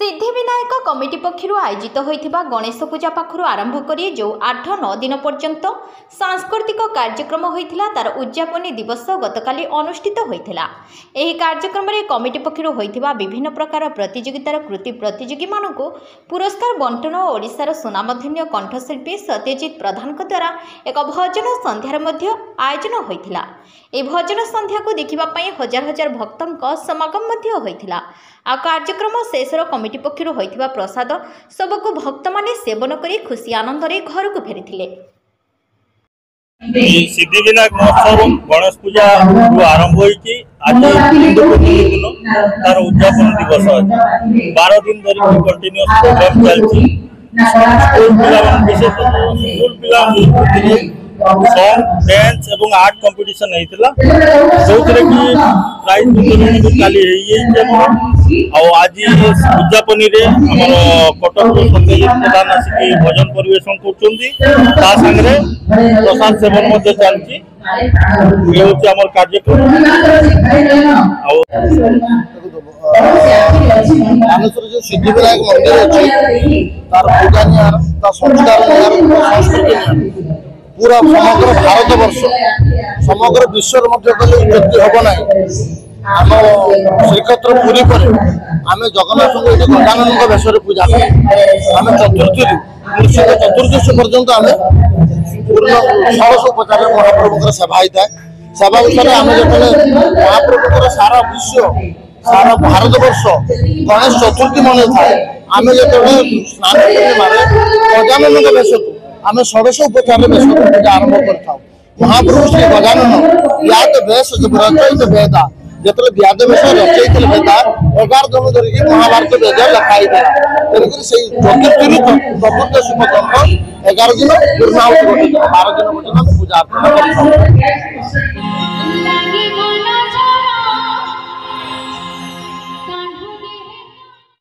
Siddhivinayak committee पक्षर आयोजित होता गणेश पूजा पाखु आरंभ कर जो 8-9 दिन पर्यंत सांस्कृतिक कार्यक्रम होता तार उद्यापनी दिवस गतकाली अनुष्ठित होता। यह कार्यक्रम में कमिटी पक्षर होता विभिन्न प्रकार प्रतियोगितार कृति प्रतियोगी मानू पुरस्कार बंटन और ओडिशार सुनामधन्य कंठशिल्पी सत्यजित प्रधान द्वारा एक भजन संध्यार आयोजन होता। यह भजन संध्या को देखा हजार हजार भक्तों समागम होता। आ कार्यक्रम शेषर कमिटी पक्षर होता प्रसाद सबको भक्त माने सेवन कर खुशी आनंद घर को फेरी। सिद्धिविनायक महोत्सव गणेश पूजा आरंभ होती आज तार उद्यापन दिवस 12 दिन धरिक कंटिन्यूअस प्रोग्राम चलती। स्कूल पिला विशेष स्कूल सॉन्ग डांस एवं आर्ट कंपटीशन होता जो प्राइज वितरण काली आज उद्यापनी कटक सत्यजित प्रधान आसिक भजन परिवेशन कर प्रसाद सेवन चलती कार्यक्रम। जो सिद्धिविनायक मंदिर अच्छी तार पूजा निहार संस्कार निहार पूरा समग्र भारत वर्ष समग्र विश्व उत्पत्ति हम ना आम श्रीक्षेत्र पुरी पर आम जगन्नाथ को गजानन वेश पूजा आम चतुर्थी वृश्चिक चतुर्दशी पर्यंत आम पूर्ण षोड़श उपचार महाप्रभुर सेवा होता है। सेवा अनुसार आम जो महाप्रभुर सारा विश्व सारा भारत वर्ष गणेश चतुर्थी मन था आम जो स्नान पूर्णिम गजानन वेश आम षोड़श उपचार वेश पूजा आरंभ कर महाप्रभु श्री गजानन व्याद वेश रचयित वेदा जो व्याद वेश रचयित वेदा 11 दिन धरिक महाभारत वेद लिखाई तेणुक चतुर्थी चतुर्दशी पर्यटन 11 दिन पूर्णाहुति 12 दिन पर्यटन पूजा अर्चना कर।